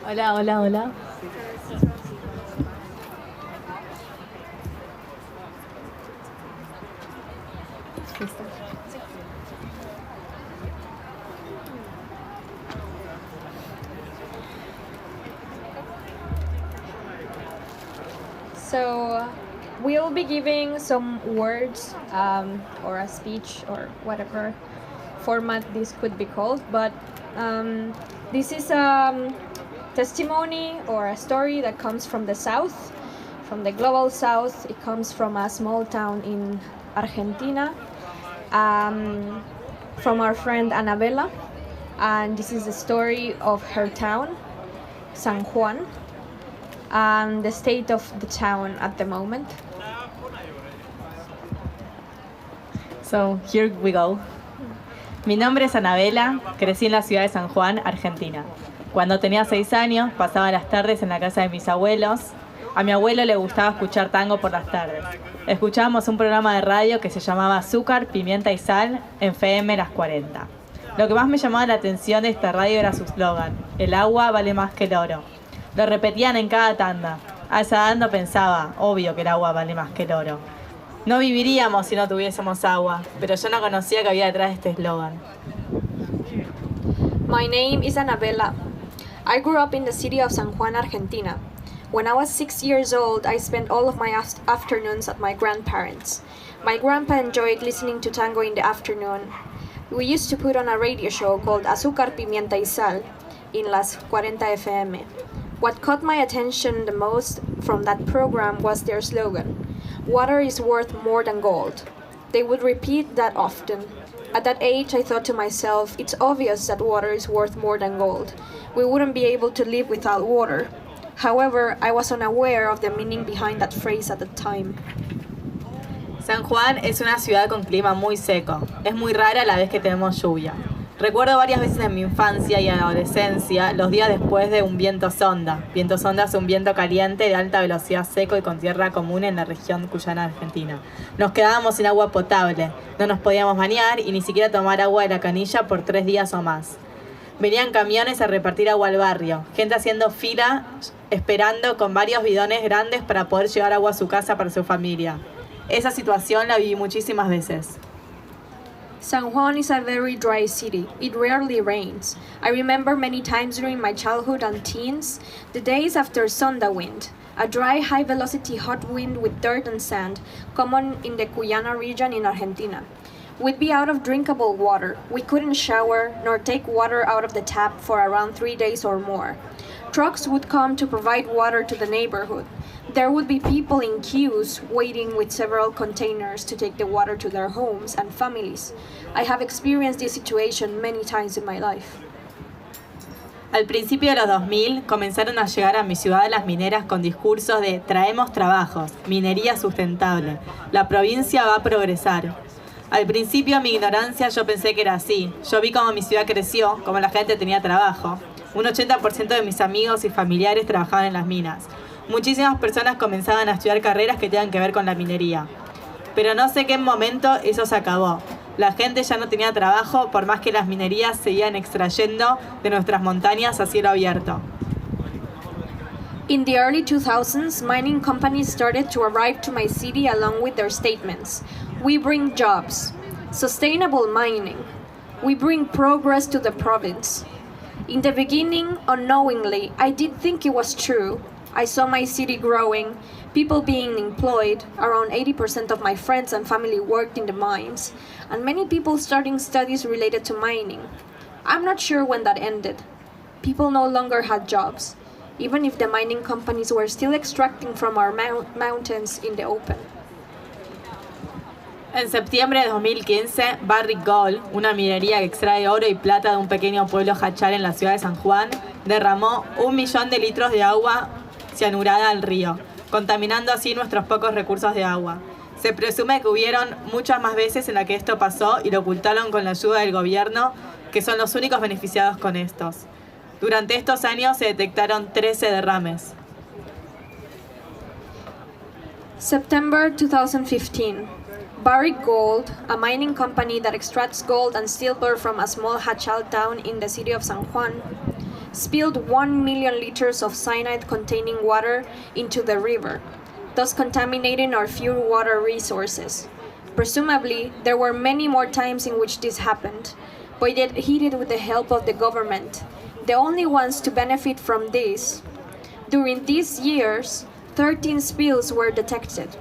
Hola, hola, hola. So we'll be giving some words or a speech or whatever format this could be called, but this is a testimony or a story that comes from the south, from the global south. It comes from a small town in Argentina, from our friend Anabela, and this is the story of her town, San Juan, and the state of the town at the moment. So, here we go. Mi nombre es Anabela, crecí en la ciudad de San Juan, Argentina. Cuando tenía 6 años, pasaba las tardes en la casa de mis abuelos. A mi abuelo le gustaba escuchar tango por las tardes. Escuchábamos un programa de radio que se llamaba Azúcar, Pimienta y Sal en FM las 40. Lo que más me llamaba la atención de esta radio era su eslogan: el agua vale más que el oro. Lo repetían en cada tanda. A esa edad no pensaba, obvio que el agua vale más que el oro. No viviríamos si no tuviésemos agua, pero yo no conocía que había detrás de este eslogan. My name is Anabela. I grew up in the city of San Juan, Argentina. When I was 6 years old, I spent all of my afternoons at my grandparents'. My grandpa enjoyed listening to tango in the afternoon. We used to put on a radio show called Azúcar, Pimienta y Sal in las 40 FM. What caught my attention the most from that program was their slogan: water is worth more than gold. They would repeat that often. At that age, I thought to myself, it's obvious that water is worth more than gold. We wouldn't be able to live without water. However, I was unaware of the meaning behind that phrase at the time. San Juan es una ciudad con clima muy seco. Es muy rara la vez que tenemos lluvia. Recuerdo varias veces en mi infancia y adolescencia los días después de un viento sonda. Viento sonda es un viento caliente de alta velocidad seco y con tierra común en la región cuyana argentina. Nos quedábamos sin agua potable, no nos podíamos bañar y ni siquiera tomar agua de la canilla por 3 días o más. Venían camiones a repartir agua al barrio, gente haciendo fila esperando con varios bidones grandes para poder llevar agua a su casa para su familia. Esa situación la viví muchísimas veces. San Juan is a very dry city. It rarely rains. I remember many times during my childhood and teens, the days after sonda wind, a dry, high-velocity hot wind with dirt and sand, common in the Cuyana region in Argentina. We'd be out of drinkable water. We couldn't shower nor take water out of the tap for around 3 days or more. Trucks would come to provide water to the neighborhood. There would be people in queues waiting with several containers to take the water to their homes and families. I have experienced this situation many times in my life. Al principio de los 2000 comenzaron a llegar a mi ciudad las mineras con discursos de traemos trabajos, minería sustentable, la provincia va a progresar. Al principio, en mi ignorancia, yo pensé que era así. Yo vi cómo mi ciudad creció, cómo la gente tenía trabajo. Un 80% de mis amigos y familiares trabajaban en las minas. Muchísimas personas comenzaban a estudiar carreras que tengan que ver con la minería. Pero no sé en qué momento eso se acabó. La gente ya no tenía trabajo por más que las minerías seguían extrayendo de nuestras montañas a cielo abierto. In the early 2000s, mining companies started to arrive to my city along with their statements. We bring jobs, sustainable mining. We bring progress to the province. In the beginning, unknowingly, I did think it was true. I saw my city growing, people being employed. Around 80% of my friends and family worked in the mines, and many people starting studies related to mining. I'm not sure when that ended. People no longer had jobs, even if the mining companies were still extracting from our mountains in the open. En septiembre de 2015, Barrick Gold, una minería que extrae oro y plata de un pequeño pueblo hachal en la ciudad de San Juan, derramó 1 millón de litros de agua cianurada al río, contaminando así nuestros pocos recursos de agua. Se presume que hubieron muchas más veces en las que esto pasó y lo ocultaron con la ayuda del gobierno, que son los únicos beneficiados con estos. Durante estos años se detectaron 13 derrames. September 2015. Barrick Gold, a mining company that extracts gold and silver from a small Hachal town in the city of San Juan, spilled 1 million liters of cyanide-containing water into the river, thus contaminating our few water resources. Presumably, there were many more times in which this happened, but yet he did with the help of the government, the only ones to benefit from this. During these years, 13 spills were detected.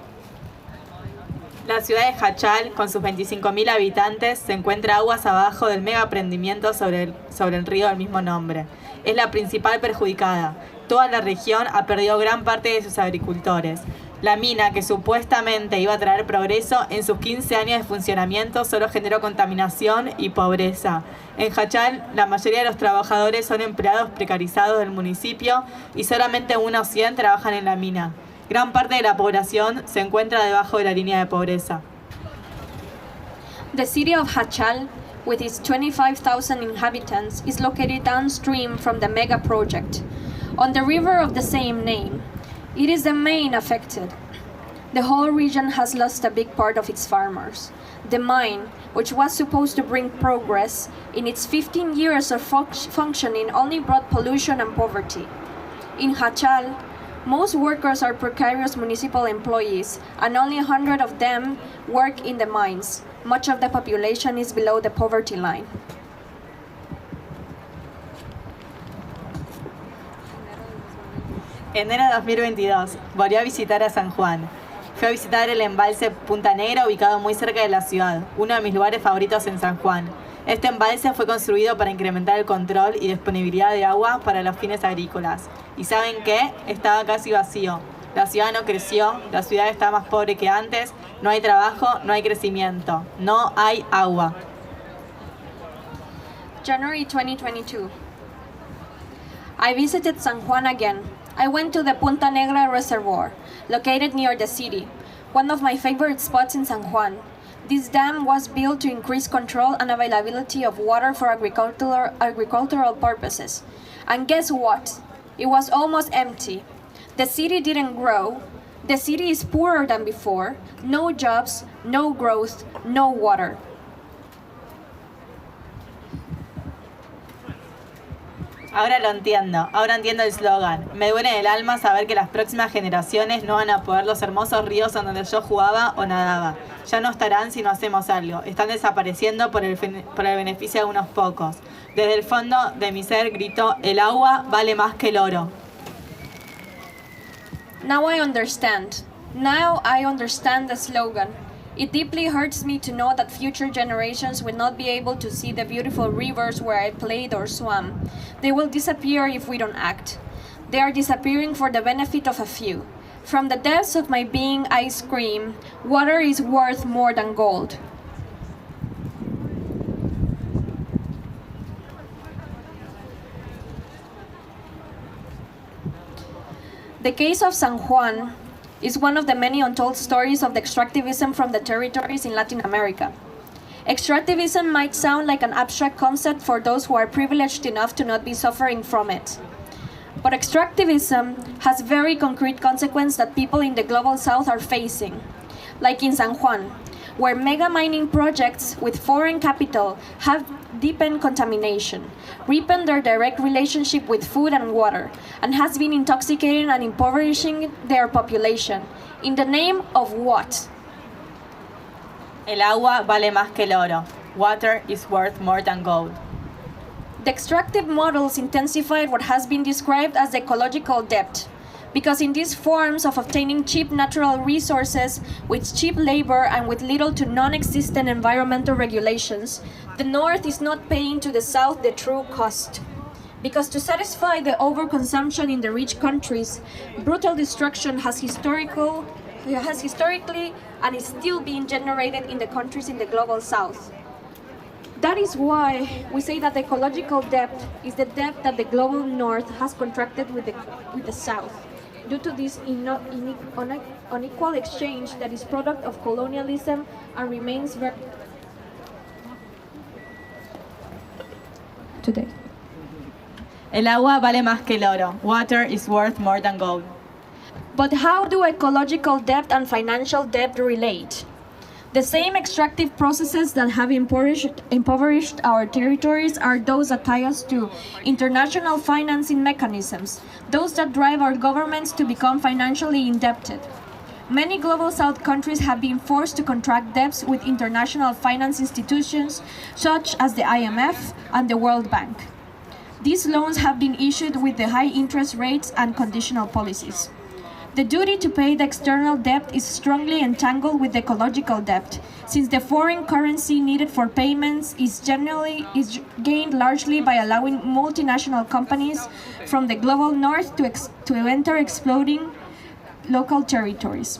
La ciudad de Hachal, con sus 25.000 habitantes, se encuentra aguas abajo del mega emprendimiento sobre el río del mismo nombre. Es la principal perjudicada. Toda la región ha perdido gran parte de sus agricultores. La mina, que supuestamente iba a traer progreso, en sus 15 años de funcionamiento solo generó contaminación y pobreza. En Hachal, la mayoría de los trabajadores son empleados precarizados del municipio y solamente unos 100 trabajan en la mina. Gran parte de la población se encuentra debajo de la línea de pobreza. The city of Hachal, with its 25,000 inhabitants, is located downstream from the mega project, on the river of the same name. It is the main affected. The whole region has lost a big part of its farmers. The mine, which was supposed to bring progress, in its 15 years of functioning only brought pollution and poverty. In Hachal, most workers are precarious municipal employees, and only 100 of them work in the mines. Much of the population is below the poverty line. En enero de 2022, volvió a visitar a San Juan. Fue a visitar el embalse Punta Negra, ubicado muy cerca de la ciudad, uno de mis lugares favoritos en San Juan. Este embalse fue construido para incrementar el control y disponibilidad de agua para los fines agrícolas. ¿Y saben qué? Estaba casi vacío. La ciudad no creció, la ciudad está más pobre que antes, no hay trabajo, no hay crecimiento, no hay agua. January 2022. I visited San Juan again. I went to the Punta Negra Reservoir, located near the city, one of my favorite spots in San Juan. This dam was built to increase control and availability of water for agricultural purposes. And guess what? It was almost empty. The city didn't grow. The city is poorer than before. No jobs, no growth, no water. Ahora entiendo el slogan. Me duele en el alma saber que las próximas generaciones no van a poder los hermosos ríos en donde yo jugaba o nadaba. Ya no estarán si no hacemos algo. Están desapareciendo por el beneficio de unos pocos. Desde el fondo de mi ser grito, el agua vale más que el oro. Now I understand. Now I understand the slogan. It deeply hurts me to know that future generations will not be able to see the beautiful rivers where I played or swam. They will disappear if we don't act. They are disappearing for the benefit of a few. From the depths of my being, I scream, water is worth more than gold. The case of San Juan is one of the many untold stories of the extractivism from the territories in Latin America. Extractivism might sound like an abstract concept for those who are privileged enough to not be suffering from it. But extractivism has very concrete consequences that people in the global south are facing, like in San Juan, where mega mining projects with foreign capital have deepened contamination, ripened their direct relationship with food and water, and has been intoxicating and impoverishing their population. In the name of what? El agua vale más que el oro. Water is worth more than gold. The extractive models intensified what has been described as ecological debt, because in these forms of obtaining cheap natural resources with cheap labor and with little to non-existent environmental regulations, the North is not paying to the South the true cost. Because to satisfy the overconsumption in the rich countries, brutal destruction has historically and is still being generated in the countries in the global South. That is why we say that the ecological debt is the debt that the global North has contracted with the South, due to this unequal exchange that is product of colonialism and remains very today. El agua vale más que el oro. Water is worth more than gold. But how do ecological debt and financial debt relate? The same extractive processes that have impoverished our territories are those that tie us to international financing mechanisms, those that drive our governments to become financially indebted. Many Global South countries have been forced to contract debts with international finance institutions such as the IMF and the World Bank. These loans have been issued with the high interest rates and conditional policies. The duty to pay the external debt is strongly entangled with the ecological debt, since the foreign currency needed for payments is gained largely by allowing multinational companies from the global north to enter exploding local territories.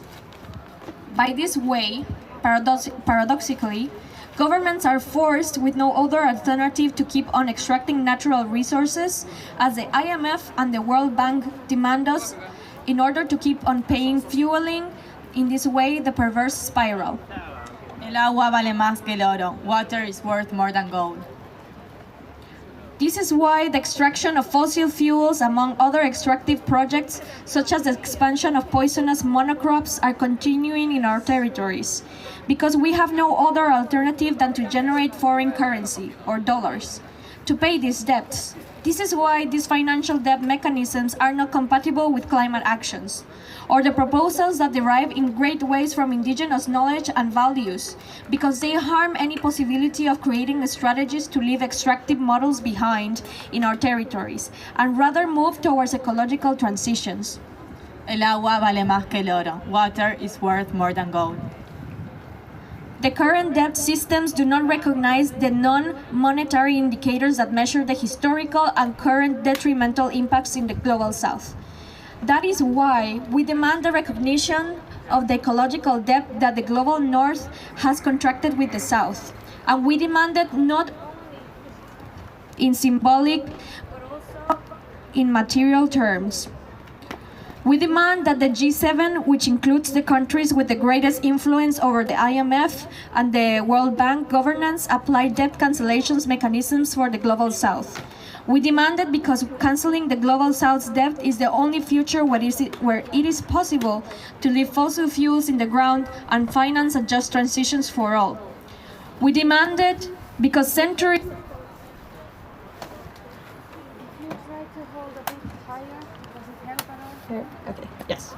By this way, paradoxically, governments are forced with no other alternative to keep on extracting natural resources, as the IMF and the World Bank demand us, in order to keep on paying, fueling in this way the perverse spiral. El agua vale más que el oro. Water is worth more than gold. This is why the extraction of fossil fuels, among other extractive projects, such as the expansion of poisonous monocrops, are continuing in our territories, because we have no other alternative than to generate foreign currency, or dollars, to pay these debts. This is why these financial debt mechanisms are not compatible with climate actions, or the proposals that derive in great ways from indigenous knowledge and values, because they harm any possibility of creating strategies to leave extractive models behind in our territories, and rather move towards ecological transitions. El agua vale más que el oro. Water is worth more than gold. The current debt systems do not recognize the non-monetary indicators that measure the historical and current detrimental impacts in the Global South. That is why we demand the recognition of the ecological debt that the Global North has contracted with the South. And we demand it not in symbolic, but also in material terms. We demand that the G7, which includes the countries with the greatest influence over the IMF and the World Bank governance, apply debt cancellations mechanisms for the Global South. We demand it because canceling the Global South's debt is the only future where it is possible to leave fossil fuels in the ground and finance a just transitions for all. We demand it because centuries... Okay. Yes.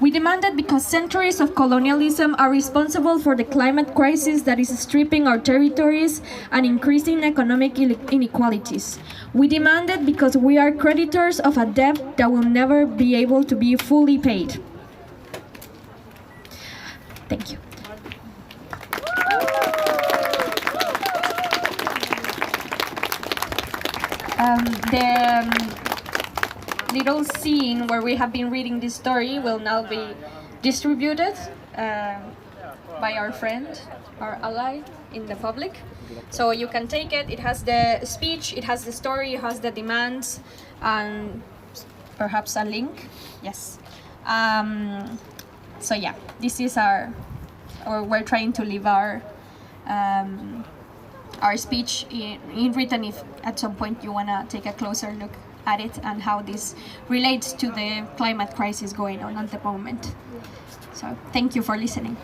We demand it because centuries of colonialism are responsible for the climate crisis that is stripping our territories and increasing economic inequalities. We demand it because we are creditors of a debt that will never be able to be fully paid. Thank you. The little scene where we have been reading this story will now be distributed by our friend, our ally in the public. So you can take it. It has the speech, it has the story, it has the demands, and perhaps a link. Yes. So yeah, this is we're trying to leave our speech in written if at some point you want to take a closer look at it and how this relates to the climate crisis going on at the moment. So thank you for listening.